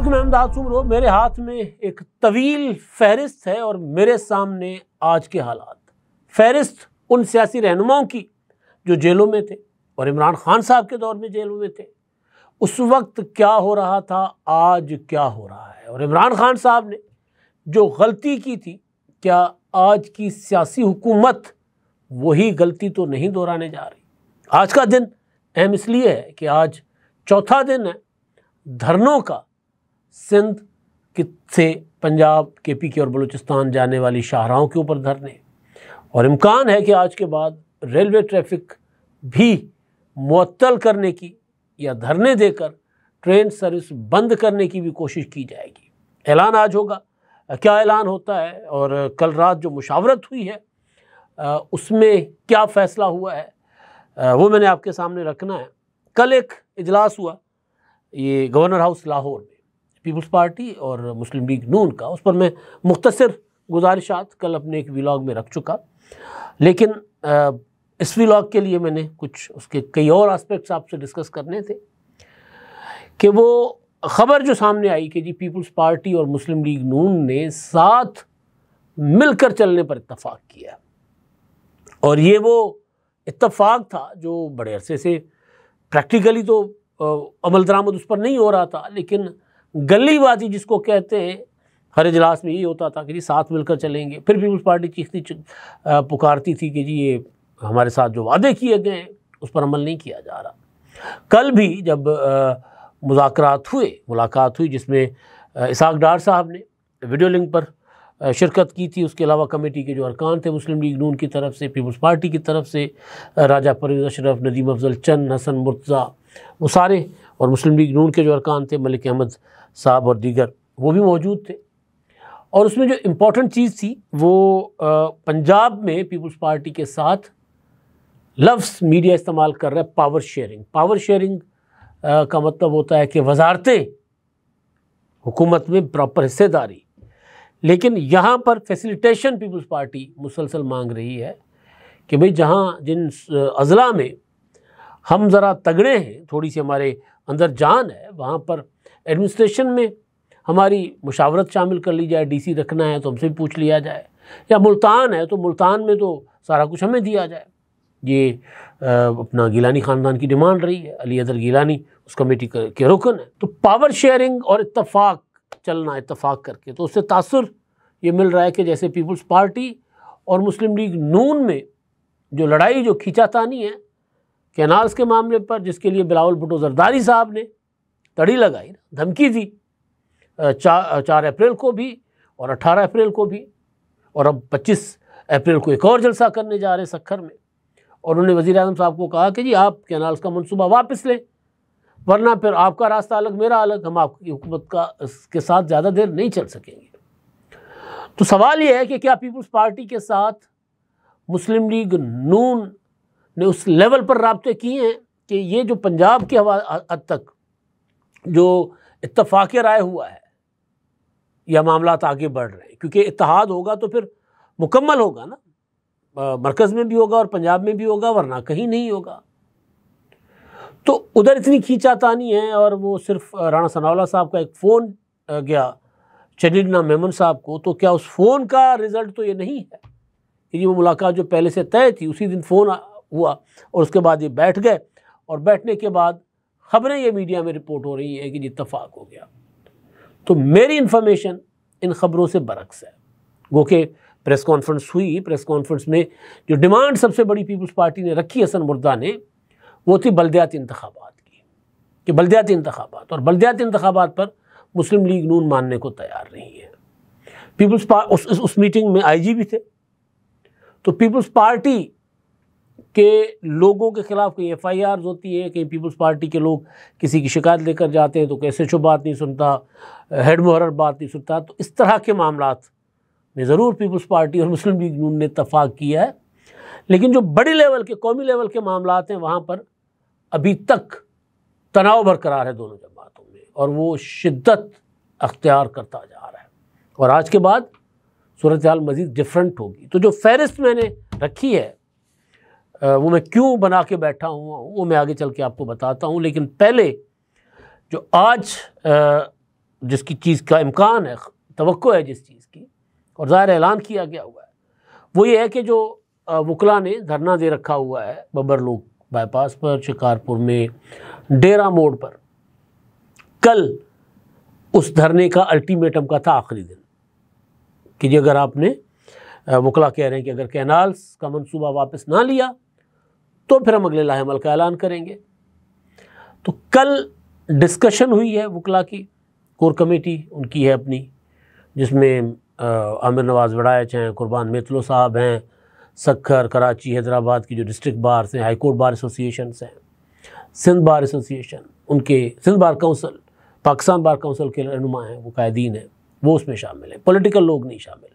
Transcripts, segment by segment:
वालेकुम, मैं अहमद सुमरो। मेरे हाथ में एक तवील फहरिस्त है और मेरे सामने आज के हालात। फहरिस्त उन सियासी रहनुमाओं की जो जेलों में थे और इमरान खान साहब के दौर में जेलों में थे। उस वक्त क्या हो रहा था, आज क्या हो रहा है, और इमरान खान साहब ने जो गलती की थी, क्या आज की सियासी हुकूमत वही गलती तो नहीं दोहराने जा रही। आज का दिन अहम इसलिए है कि आज चौथा दिन है धरनों का सिंध से पंजाब, KPK और बलूचिस्तान जाने वाली शाहराहों के ऊपर धरने, और इम्कान है कि आज के बाद रेलवे ट्रैफिक भी मुअत्तल करने की या धरने देकर ट्रेन सर्विस बंद करने की भी कोशिश की जाएगी। ऐलान आज होगा, क्या ऐलान होता है और कल रात जो मुशावरत हुई है उसमें क्या फ़ैसला हुआ है वो मैंने आपके सामने रखना है। कल एक इजलास हुआ ये गवर्नर हाउस लाहौर में, पीपल्स पार्टी और मुस्लिम लीग नून का। उस पर मैं मुख्तसर गुजारिशात कल अपने एक व्लॉग में रख चुका, लेकिन इस व्लॉग के लिए मैंने कुछ उसके कई और एस्पेक्ट्स आपसे डिस्कस करने थे कि वो ख़बर जो सामने आई कि जी पीपल्स पार्टी और मुस्लिम लीग नून ने साथ मिलकर चलने पर इत्तफाक किया, और ये वो इत्तफाक था जो बड़े अरसे से प्रैक्टिकली तो अमल दरामद उस पर नहीं हो रहा था, लेकिन गलीबाजी जिसको कहते हैं, हर इजलास में यही होता था कि जी साथ मिलकर चलेंगे। फिर पीपल्स पार्टी चीखती पुकारती थी कि जी ये हमारे साथ जो वादे किए गए हैं उस पर अमल नहीं किया जा रहा। कल भी जब मुलाकात हुई जिसमें इसाक डार साहब ने वीडियो लिंक पर शिरकत की थी, उसके अलावा कमेटी के जो अरकान थे मुस्लिम लीग नून की तरफ से, पीपल्स पार्टी की तरफ से राजा परवेज़ अशरफ, नदीम अफजल चंद, हसन मुर्तज़ा, वो सारे, और मुस्लिम लीग नून के जो अरकान थे मलिक अहमद साहब और दीगर, वो भी मौजूद थे। और उसमें जो इम्पोर्टेंट चीज़ थी वो पंजाब में पीपल्स पार्टी के साथ लफ्ज़ मीडिया इस्तेमाल कर रहा है पावर शेयरिंग। पावर शेयरिंग का मतलब होता है कि वजारतें, हुकूमत में प्रॉपर हिस्सेदारी, लेकिन यहाँ पर फैसिलिटेशन पीपल्स पार्टी मुसलसल मांग रही है कि भाई जहाँ जिन अज़ला में हम ज़रा तगड़े हैं, थोड़ी सी हमारे अंदर जान है, वहाँ पर एडमिनिस्ट्रेशन में हमारी मुशावरत शामिल कर ली जाए। DC रखना है तो हमसे भी पूछ लिया जाए, या मुल्तान है तो मुल्तान में तो सारा कुछ हमें दिया जाए। ये अपना गिलानी ख़ानदान की डिमांड रही है, अली अदल गिलानी उस कमेटी के रुकन है। तो पावर शेयरिंग और इत्तफाक चलना, इत्तफाक करके, तो उससे तासुर ये मिल रहा है कि जैसे पीपल्स पार्टी और मुस्लिम लीग नून में जो लड़ाई, जो खींचातानी है कैनाल्स के मामले पर, जिसके लिए बिलावल भुट्टो जरदारी साहब ने तड़ी लगाई, धमकी दी 4 अप्रैल को भी और 18 अप्रैल को भी, और अब 25 अप्रैल को एक और जलसा करने जा रहे हैं सक्खर में। और उन्होंने वज़ीर आज़म साहब को कहा कि जी आप कैनाल्स का मनसूबा वापस लें, वरना फिर आपका रास्ता अलग मेरा अलग, हम आपकी हुकूमत के साथ ज़्यादा देर नहीं चल सकेंगे। तो सवाल ये है कि क्या पीपल्स पार्टी के साथ मुस्लिम लीग नून ने उस लेवल पर राब्ते किए हैं कि ये जो पंजाब के हद तक जो इत्तफाक़ राय हुआ है या मामलात आगे बढ़ रहे हैं, क्योंकि इत्तेहाद होगा तो फिर मुकम्मल होगा ना, मरकज़ में भी होगा और पंजाब में भी होगा, वरना कहीं नहीं होगा। तो उधर इतनी खींचातानी है, और वो सिर्फ राणा सनाउल्लाह साहब का एक फ़ोन गया शदीदना मेमन साहब को, तो क्या उस फ़ोन का रिज़ल्ट तो ये नहीं है कि वो मुलाकात जो पहले से तय थी उसी दिन फ़ोन हुआ और उसके बाद ये बैठ गए, और बैठने के बाद ख़बरें ये मीडिया में रिपोर्ट हो रही है कि जी इत्तफाक हो गया। तो मेरी इन्फॉर्मेशन इन ख़बरों से बरक्स है। वो कि प्रेस कॉन्फ्रेंस हुई, प्रेस कॉन्फ्रेंस में जो डिमांड सबसे बड़ी पीपल्स पार्टी ने रखी हसन मुर्तज़ा ने, वो थी बल्दियाती इंतखाबात की, कि बल्दियाती इंतखाबात, और बल्दियाती इंतखाबात पर मुस्लिम लीग नून मानने को तैयार नहीं है। पीपल्स पार्टी उस मीटिंग में IG भी थे, तो पीपल्स पार्टी के लोगों के ख़िलाफ़ कहीं FIRs होती है, कहीं पीपल्स पार्टी के लोग किसी की शिकायत लेकर जाते हैं तो कैसे SHO बात नहीं सुनता, हेड मुहर्रर बात नहीं सुनता। तो इस तरह के मामलात में ज़रूर पीपल्स पार्टी और मुस्लिम लीग नून ने इत्तफाक किया है, लेकिन जो बड़ी लेवल के, कौमी लेवल के मामलात हैं, वहाँ पर अभी तक तनाव बरकरार है दोनों जमातों में, और वो शिद्दत अख्तियार करता जा रहा है। और आज के बाद सूरत हाल मज़ीद डिफरेंट होगी। तो जो फहरिस्त मैंने रखी है वो मैं क्यों बना के बैठा हूँ वो मैं आगे चल के आपको बताता हूँ, लेकिन पहले जो आज जिसकी चीज़ का इम्कान है, तवक्को है जिस चीज़ की, और ज़ाहिर ऐलान किया गया हुआ है, वो ये है कि जो वकला ने धरना दे रखा हुआ है बब्बर लोग बाईपास पर, शिकारपुर में, डेरा मोड़ पर, कल उस धरने का अल्टीमेटम का था आखिरी दिन कि जी अगर आपने, वकला कह रहे हैं कि अगर कैनाल्स का मंसूबा वापस ना लिया तो फिर हम अगले लाहेमल का ऐलान करेंगे। तो कल डिस्कशन हुई है वकला की, कोर कमेटी उनकी है अपनी, जिसमें आमिर नवाज़ वड़ाइच हैं, कुर्बान मेतलो साहब हैं, सक्खर, कराची, हैदराबाद की जो डिस्ट्रिक्ट बार्स हैं, हाई कोर्ट बार एसोसिएशन हैं, सिंध बार एसोसिएशन, उनके Sindh bar council, Pakistan bar council के रहनुमा हैं, वो कायदीन हैं, वो उसमें शामिल हैं, पॉलिटिकल लोग नहीं शामिल।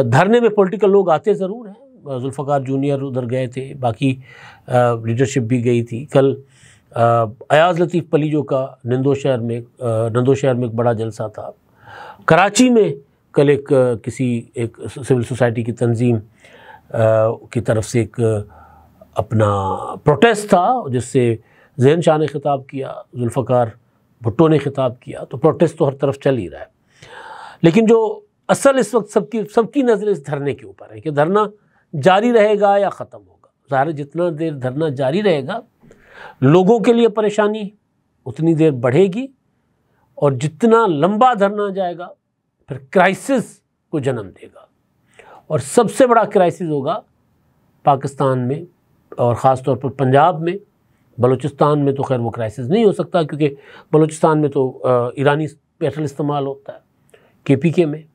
धरने में पॉलिटिकल लोग आते ज़रूर हैं, जुल्फ़कार जूनियर उधर गए थे, बाकी लीडरशिप भी गई थी। कल अयाज़ लतीफ़ पलीजो का नंदो शहर में एक बड़ा जलसा था। कराची में कल एक सिविल सोसाइटी की तंजीम की तरफ से एक अपना प्रोटेस्ट था, जिससे ज़हन शाह ने ख़िताब किया, जुल्फ़कार भुट्टो ने ख़िताब किया। तो प्रोटेस्ट तो हर तरफ चल ही रहा है, लेकिन जो असल इस वक्त सबकी नज़र इस धरने के ऊपर है कि धरना जारी रहेगा या ख़त्म होगा। ज़ाहिर जितना देर धरना जारी रहेगा लोगों के लिए परेशानी उतनी देर बढ़ेगी, और जितना लंबा धरना जाएगा फिर क्राइसिस को जन्म देगा, और सबसे बड़ा क्राइसिस होगा पाकिस्तान में, और ख़ास तौर पर पंजाब में। बलूचिस्तान में तो खैर वो क्राइसिस नहीं हो सकता, क्योंकि बलूचिस्तान में तो ईरानी पेट्रोल इस्तेमाल होता है, KPK में,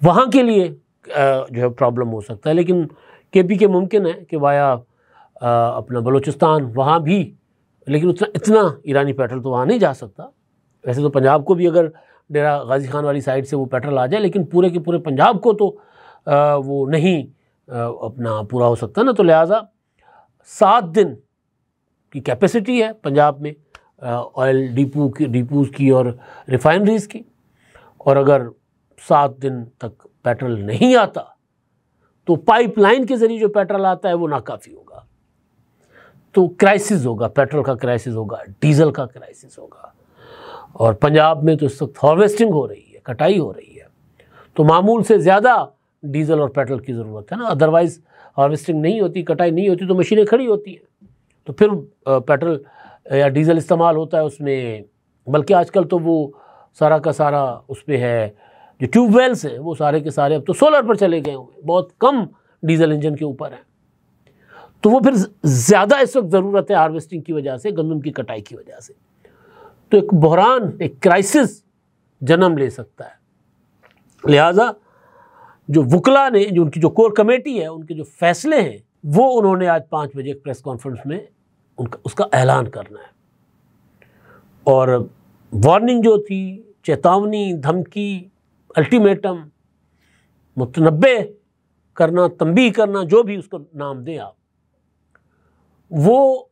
वहाँ के लिए जो है प्रॉब्लम हो सकता है। लेकिन KPK मुमकिन है कि वाया अपना बलूचिस्तान वहाँ भी, लेकिन इतना ईरानी पेट्रोल तो वहाँ नहीं जा सकता। वैसे तो पंजाब को भी अगर डेरा गाजी खान वाली साइड से वो पेट्रोल आ जाए, लेकिन पूरे के पूरे पंजाब को तो वो नहीं अपना पूरा हो सकता ना। तो लिहाजा 7 दिन की कैपेसिटी है पंजाब में ऑयल डिपूज़ की और रिफाइनरीज़ की, और अगर 7 दिन तक पेट्रोल नहीं आता तो पाइपलाइन के ज़रिए जो पेट्रोल आता है वो नाकाफ़ी होगा। तो क्राइसिस होगा, पेट्रोल का क्राइसिस होगा, डीज़ल का क्राइसिस होगा। और पंजाब में तो इस वक्त हार्वेस्टिंग हो रही है, कटाई हो रही है, तो मामूल से ज़्यादा डीज़ल और पेट्रोल की ज़रूरत है ना। अदरवाइज़ हार्वेस्टिंग नहीं होती, कटाई नहीं होती, तो मशीनें खड़ी होती हैं, तो फिर पेट्रोल या डीज़ल इस्तेमाल होता है उसमें। बल्कि आजकल तो वो सारा का सारा उस पर है, जो ट्यूबवेल्स हैं वो सारे के सारे अब तो सोलर पर चले गए हुए, बहुत कम डीज़ल इंजन के ऊपर हैं। तो वो फिर ज़्यादा इस वक्त ज़रूरत है हार्वेस्टिंग की वजह से, गंदम की कटाई की वजह से। तो एक बहरान, एक क्राइसिस जन्म ले सकता है। लिहाजा जो वकला ने, जो उनकी जो कोर कमेटी है, उनके जो फैसले हैं, वो उन्होंने आज 5 बजे एक प्रेस कॉन्फ्रेंस में उसका ऐलान करना है। और वार्निंग जो थी, चेतावनी, धमकी, अल्टीमेटम, मुतनब्बे करना, तंबीह करना, जो भी उसको नाम दें आप, वो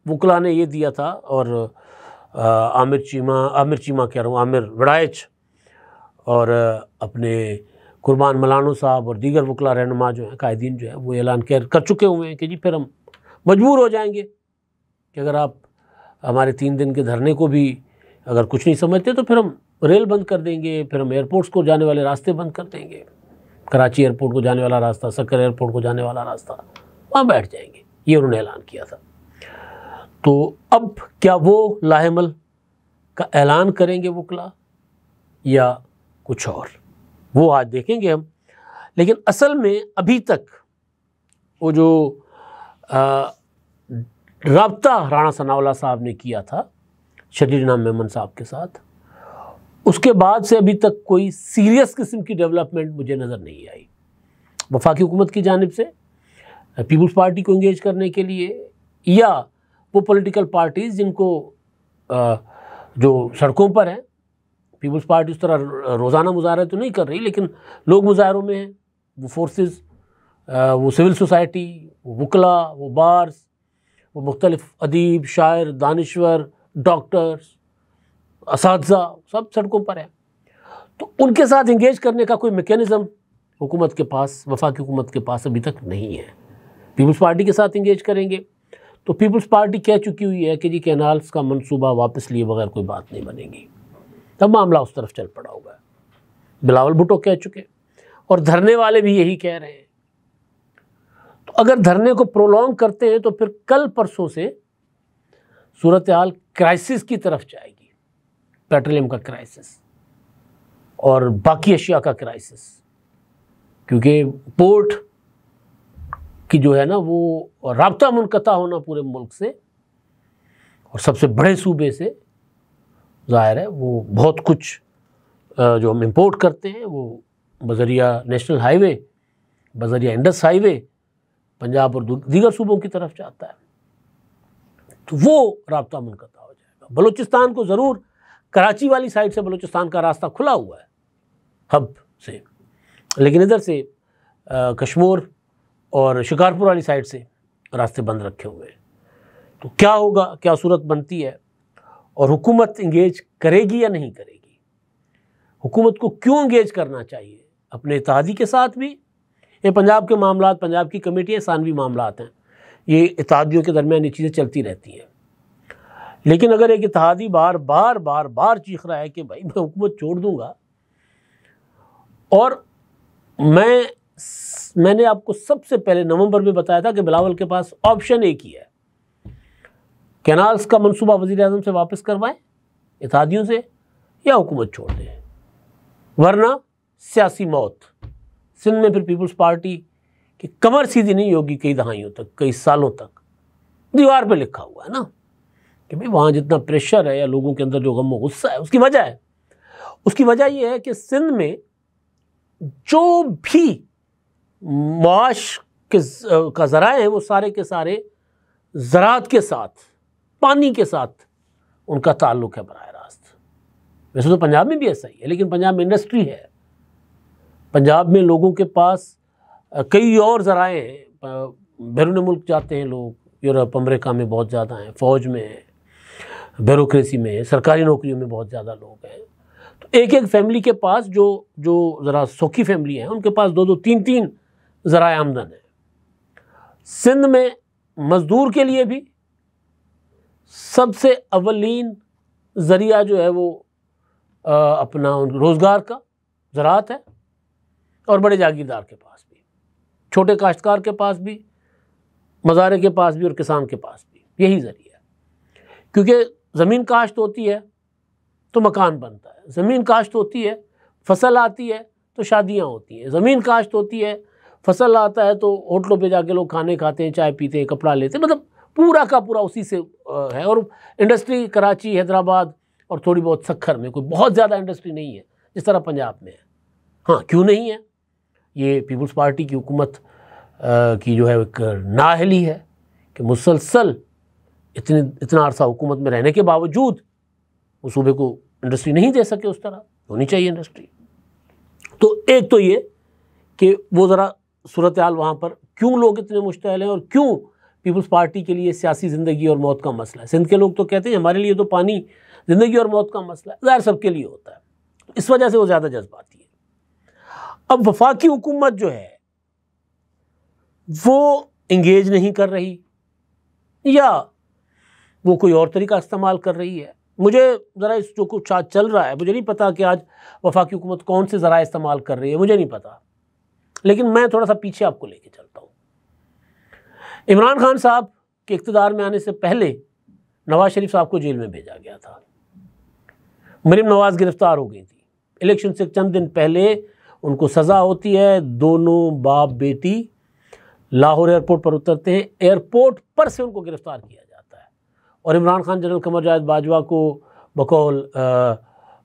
वकला ने ये दिया था। और आमिर वड़ाइच और अपने कुर्बान मलानो साहब और दीगर वकला रहनुमा जो हैं, कायदीन जो है, वो ऐलान कर चुके हुए हैं कि जी फिर हम मजबूर हो जाएंगे कि अगर आप हमारे 3 दिन के धरने को भी अगर कुछ नहीं समझते तो फिर हम रेल बंद कर देंगे, फिर हम एयरपोर्ट्स को जाने वाले रास्ते बंद कर देंगे, कराची एयरपोर्ट को जाने वाला रास्ता, सक्कर एयरपोर्ट को जाने वाला रास्ता, वहाँ बैठ जाएंगे। ये उन्होंने ऐलान किया था। तो अब क्या वो लाहेमल का ऐलान करेंगे वकला या कुछ और, वो आज देखेंगे हम। लेकिन असल में अभी तक वो जो राब्ता राणा सनाउल्लाह साहब ने किया था शरीर इनाम मेमन साहब के साथ, उसके बाद से अभी तक कोई सीरियस किस्म की डेवलपमेंट मुझे नज़र नहीं आई वफाकी हुकूमत की जानिब से पीपल्स पार्टी को इंगेज करने के लिए, या वो पॉलिटिकल पार्टीज़ जिनको जो सड़कों पर हैं। पीपल्स पार्टी उस तरह रोज़ाना मुजाहरे तो नहीं कर रही, लेकिन लोग मुजाहरों में हैं, वो फोर्सेस, वो सिविल सोसाइटी, वो वकला, वो बार्स, वो मुख्तलिफ अदीब, शायर, दानिश्वर, डॉक्टर्स, असातिज़ा, सब सड़कों पर हैं। तो उनके साथ इंगेज करने का कोई मैकेनिज़्म हुकूमत के पास, वफाकी हुकूमत के पास अभी तक नहीं है। पीपल्स पार्टी के साथ इंगेज करेंगे तो पीपल्स पार्टी कह चुकी हुई है कि जी कैनाल्स का मंसूबा वापस लिए बगैर कोई बात नहीं बनेगी। तब मामला उस तरफ चल पड़ा होगा। बिलावल भुट्टो कह चुके और धरने वाले भी यही कह रहे हैं। तो अगर धरने को प्रोलॉन्ग करते हैं तो फिर कल परसों से सूरत हाल क्राइसिस की तरफ जाएगी, पेट्रोलियम का क्राइसिस और बाकी अशिया का क्राइसिस, क्योंकि पोर्ट की जो है ना वो राब्ता मुनक़ता होना पूरे मुल्क से और सबसे बड़े सूबे से, ज़ाहिर है वो बहुत कुछ जो हम इंपोर्ट करते हैं वो बज़रिया नेशनल हाईवे, बज़रिया इंडस हाईवे पंजाब और दीगर सूबों की तरफ जाता है, तो वो राब्ता मुनक़ता हो जाएगा। बलूचिस्तान को ज़रूर कराची वाली साइड से बलूचिस्तान का रास्ता खुला हुआ है हब से, लेकिन इधर से कश्मीर और शिकारपुर वाली साइड से रास्ते बंद रखे हुए हैं। तो क्या होगा, क्या सूरत बनती है और हुकूमत इंगेज करेगी या नहीं करेगी? हुकूमत को क्यों इंगेज करना चाहिए अपने इत्तेहादी के साथ भी? ये पंजाब के मामला, पंजाब की कमेटी सानवी मामला हैं, ये इत्तेहादियों के दरमियान ये चीज़ें चलती रहती हैं। लेकिन अगर एक इत्तेहादी बार बार बार बार चीख रहा है कि भाई मैं हुकूमत छोड़ दूंगा, और मैंने आपको सबसे पहले नवंबर में बताया था कि बिलावल के पास ऑप्शन एक ही है, कैनाल्स का मंसूबा वज़ीर आज़म से वापस करवाएं इत्तेहादियों से, या हुकूमत छोड़ दें, वरना सियासी मौत। सिंध में फिर पीपल्स पार्टी की कमर सीधी नहीं होगी कई दहाइयों तक, कई सालों तक। दीवार पे लिखा हुआ है ना कि भाई वहाँ जितना प्रेशर है या लोगों के अंदर जो गम व गुस्सा है, उसकी वजह है, उसकी वजह यह है कि सिंध में जो भी मुआश का ज़राए हैं वो सारे के सारे ज़राअत के साथ, पानी के साथ उनका ताल्लुक़ है बराह रास्त। वैसे तो पंजाब में भी ऐसा ही है, लेकिन पंजाब में इंडस्ट्री है, पंजाब में लोगों के पास कई और ज़राए हैं, बैरून मुल्क जाते हैं लोग, यूरोप अमेरिका में बहुत ज़्यादा हैं, फ़ौज में है, ब्यूरोक्रेसी में है, सरकारी नौकरियों में बहुत ज़्यादा लोग हैं। तो एक एक फैमिली के पास जो ज़रा सौखी फैमिली हैं उनके पास 2-2 3-3 ज़राए आमदन है। सिंध में मज़दूर के लिए भी सबसे अवलीन ज़रिया जो है वो अपना रोज़गार का ज़राअत है, और बड़े जागीरदार के पास भी, छोटे काश्तकार के पास भी, मज़ारे के पास भी और किसान के पास भी यही ज़रिया है। क्योंकि ज़मीन काश्त होती है तो मकान बनता है, ज़मीन काश्त होती है, फसल आती है तो शादियाँ होती हैं, ज़मीन काश्त होती है, फसल आता है तो होटलों पे जाके लोग खाने खाते हैं, चाय पीते हैं, कपड़ा लेते हैं, मतलब पूरा का पूरा उसी से है। और इंडस्ट्री कराची, हैदराबाद और थोड़ी बहुत सक्खर में, कोई बहुत ज़्यादा इंडस्ट्री नहीं है जिस तरह पंजाब में है। हाँ, क्यों नहीं है? ये पीपल्स पार्टी की हुकूमत की जो है एक नाअहली है कि मुसलसल इतना अरसा हुकूमत में रहने के बावजूद वो सूबे को इंडस्ट्री नहीं दे सके उस तरह। होनी चाहिए इंडस्ट्री। तो एक तो ये कि वो ज़रा सूरत हाल वहाँ पर क्यों लोग इतने मुश्तइल हैं और क्यों पीपल्स पार्टी के लिए सियासी ज़िंदगी और मौत का मसला है। सिंध के लोग तो कहते हैं हमारे लिए तो पानी ज़िंदगी और मौत का मसला है, ज़ाहिर सबके लिए होता है, तो इस वजह से वो ज़्यादा जज्बाती है। अब वफाकी हुकूमत जो है वो इंगेज नहीं कर रही या वो कोई और तरीका इस्तेमाल कर रही है। मुझे ज़रा इस जो कुछ आज चल रहा है, मुझे नहीं पता कि आज वफाकी हुकूमत कौन से ज़रा इस्तेमाल कर रही है, मुझे नहीं पता, लेकिन मैं थोड़ा सा पीछे आपको लेके चलता हूँ। इमरान खान साहब के इक़्तिदार में आने से पहले नवाज़ शरीफ साहब को जेल में भेजा गया था। मरीम नवाज़ गिरफ्तार हो गई थी। इलेक्शन से चंद दिन पहले उनको सज़ा होती है। दोनों बाप बेटी लाहौर एयरपोर्ट पर उतरते हैं, एयरपोर्ट पर से उनको गिरफ़्तार किया जाता है और इमरान खान जनरल कमर जावेद बाजवा को बकौल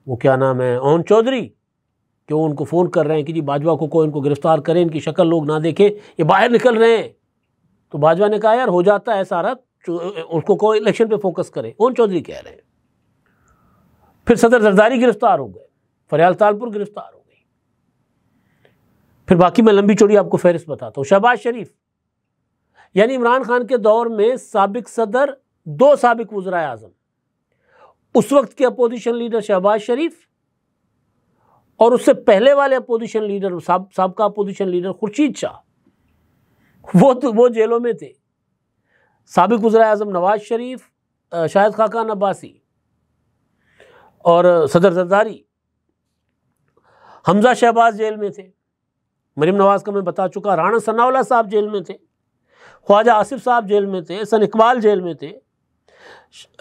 वो क्या नाम है ओन चौधरी, कि वो उनको फ़ोन कर रहे हैं कि जी बाजवा को इनको गिरफ़्तार करें, इनकी शक्ल लोग ना देखें, ये बाहर निकल रहे हैं। तो बाजवा ने कहा यार हो जाता है सारा, उसको कोई इलेक्शन पे फोकस करे, ओन चौधरी कह रहे हैं। फिर सदर जरदारी गिरफ़्तार हो गए, फरियाल तालपुर गिरफ़्तार हो गई, फिर बाकी मैं लंबी चौड़ी आपको फहरिस्त बताता हूँ। शहबाज शरीफ, यानी इमरान खान के दौर में साबिक सदर, 2 साबिक वज़राए आज़म, उस वक्त के अपोजिशन लीडर शहबाज शरीफ और उससे पहले वाले अपोजिशन लीडर साबका अपोजिशन लीडर खुर्शीद शाह, वो जेलों में थे। साबिक वज़राए आज़म नवाज शरीफ, शाहिद खाकान अब्बासी और सदर जरदारी, हमजा शहबाज जेल में थे, मरीम नवाज़ का मैं बता चुका, राणा सनाउल्लाह साहब जेल में थे, ख्वाजा आसिफ साहब जेल में थे, सन इकबाल जेल में थे,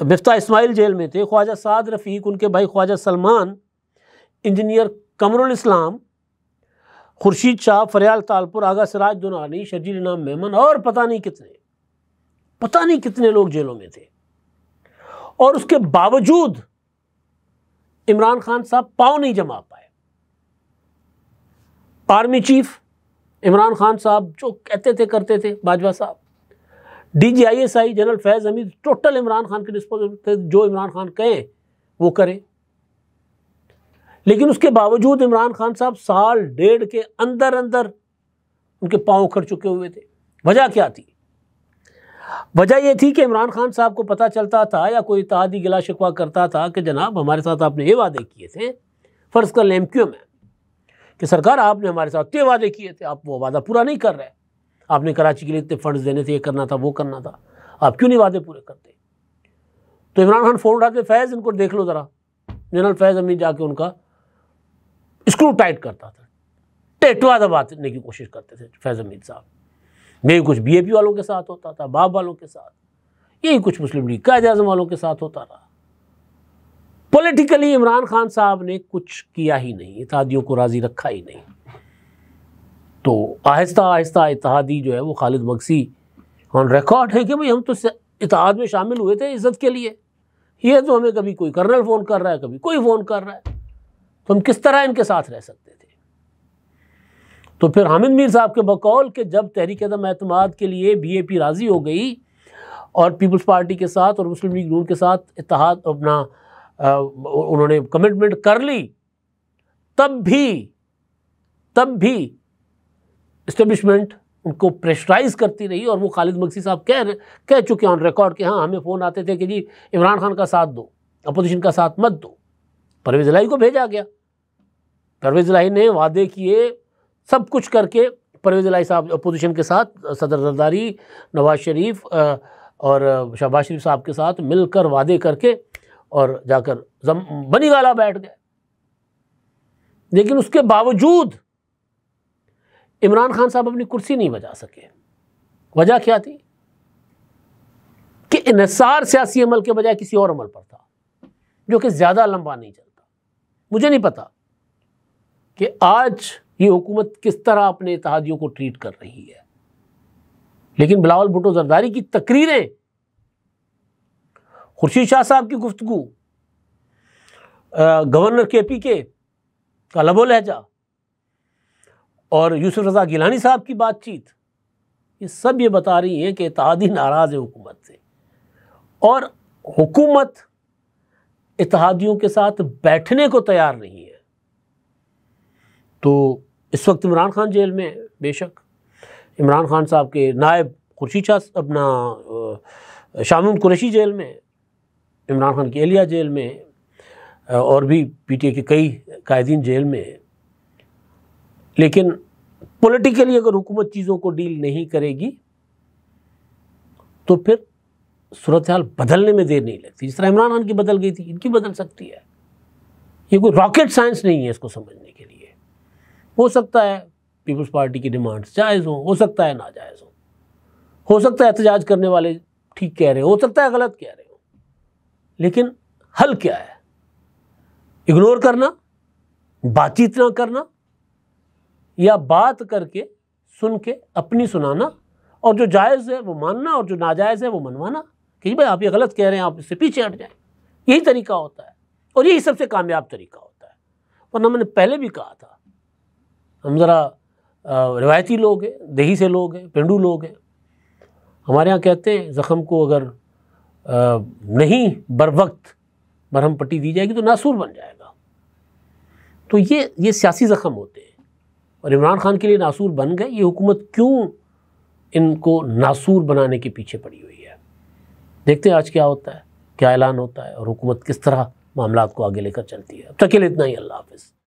मिफ्ता इस्माइल जेल में थे, ख्वाजा साद रफ़ीक, उनके भाई ख्वाजा सलमान, इंजीनियर कमरुल इस्लाम, खुर्शीद शाह, फरियाल तालपुर, आगा सिराज दुनानी, शर्जील इनाम मेमन और पता नहीं कितने लोग जेलों में थे। और उसके बावजूद इमरान खान साहब पाँव नहीं जमा पाए। आर्मी चीफ इमरान खान साहब जो कहते थे करते थे, बाजवा साहब, DGISI जनरल फैज़ हमीद टोटल इमरान खान के डिस्पोजल थे, जो इमरान खान कहें वो करें। लेकिन उसके बावजूद इमरान खान साहब साल डेढ़ के अंदर अंदर उनके पांव उखड़ चुके हुए थे। वजह क्या थी? वजह यह थी कि इमरान खान साहब को पता चलता था या कोई इत्तेहादी गिला शिकवा करता था कि जनाब हमारे साथ आपने ये वादे किए थे, फ़र्ज़ कर लें MQ में, कि सरकार आपने हमारे साथ ये वादे किए थे, आप वो वादा पूरा नहीं कर रहे, आपने कराची के लिए इतने फंड्स देने थे, ये करना था, वो करना था, आप क्यों नहीं वादे पूरे करते? तो इमरान खान फ़ोन उठाते, फैज़ इनको देख लो ज़रा। जनरल फैज़ हमीद जाके उनका स्क्रू टाइट करता था, टेटवा दबाने की कोशिश करते थे फैज़ हमीद साहब। यही कुछ BAP वालों के साथ होता था, बाब वालों के साथ, यही कुछ मुस्लिम लीग कायद-ए-आज़म वालों के साथ होता रहा। पॉलिटिकली इमरान खान साहब ने कुछ किया ही नहीं, इत्तेहादियों को राज़ी रखा ही नहीं। तो आहिस्ता आहिस्ता इत्तेहादी जो है वो खालिद मगसी ऑन रिकॉर्ड है कि भाई हम तो इत्तेहाद में शामिल हुए थे इज़्ज़त के लिए, ये तो हमें कभी कोई कर्नल फ़ोन कर रहा है, कभी कोई फ़ोन कर रहा है, तो हम किस तरह इनके साथ रह सकते थे? तो फिर हामिद मीर साहब के बकौल कि जब तहरीक अदम एतमाद के लिए BAP राज़ी हो गई और पीपल्स पार्टी के साथ और मुस्लिम लीग नून के साथ इत्तेहाद अपना उन्होंने कमिटमेंट कर ली, तब भी इस्टेब्लिशमेंट उनको प्रेशराइज करती रही। और वो खालिद मगसी साहब कह चुके हैं ऑन रिकॉर्ड कि हाँ, हमें फ़ोन आते थे कि जी इमरान खान का साथ दो, अपोजिशन का साथ मत दो। परवेज़ इलाही को भेजा गया, परवेज़ इलाही ने वादे किए, सब कुछ करके परवेज़ इलाही साहब अपोजिशन के साथ, सदर जरदारी, नवाज शरीफ और शहबाज शरीफ साहब के साथ मिलकर वादे करके और जाकर बनी गाला बैठ गए। लेकिन उसके बावजूद इमरान खान साहब अपनी कुर्सी नहीं बचा सके। वजह क्या थी? कि इन्हिसार सियासी अमल के बजाय किसी और अमल पर था, जो कि ज़्यादा लंबा नहीं चलता। मुझे नहीं पता कि आज ये हुकूमत किस तरह अपने इत्तेहादियों को ट्रीट कर रही है, लेकिन बिलावल भुट्टो जरदारी की तकरीरें, खुर्शीद शाह साहब की गुफ्तगू, गवर्नर KPK का लबो लहजा और यूसुफ रज़ा गिलानी साहब की बातचीत, ये सब ये बता रही हैं कि इत्तेहादी नाराज़ है हुकूमत से और हुकूमत इत्तेहादियों के साथ बैठने को तैयार नहीं है। तो इस वक्त इमरान खान जेल में, बेशक इमरान खान साहब के नायब खुर्शीद शाह अपना शामून कुरैशी जेल में, इमरान खान की एहलिया जेल में और भी PTA के कई कायदीन जेल में। लेकिन पॉलिटिकली अगर हुकूमत चीज़ों को डील नहीं करेगी तो फिर सूरत हाल बदलने में देर नहीं लगती। जिस तरह इमरान खान की बदल गई थी, इनकी बदल सकती है। ये कोई रॉकेट साइंस नहीं है इसको समझने के लिए। हो सकता है पीपल्स पार्टी की डिमांड्स जायज़ हो सकता है नाजायज़ हो सकता है एहतजाज करने वाले ठीक कह रहे हो सकता है गलत कह रहे हो, लेकिन हल क्या है? इग्नोर करना, बातचीत ना करना, या बात करके सुन के अपनी सुनाना और जो जायज़ है वो मानना और जो नाजायज़ है वो मनवाना कि भाई आप ये गलत कह रहे हैं, आप इससे पीछे हट जाएं। यही तरीका होता है और यही सबसे कामयाब तरीका होता है। वरना मैंने पहले भी कहा था, हम ज़रा रिवायती लोग हैं, देही से लोग हैं, पेंडू लोग हैं। हमारे यहाँ कहते हैं ज़ख़म को अगर नहीं बर वक्त मरहम पट्टी दी जाएगी तो नासूर बन जाएगा। तो ये सियासी ज़ख़म होते हैं और इमरान खान के लिए नासूर बन गए। ये हुकूमत क्यों इनको नासूर बनाने के पीछे पड़ी हुई है? देखते हैं आज क्या होता है, क्या ऐलान होता है और हुकूमत किस तरह मामलात को आगे लेकर चलती है। अब तक के लिए इतना ही। अल्लाह हाफ़िज़।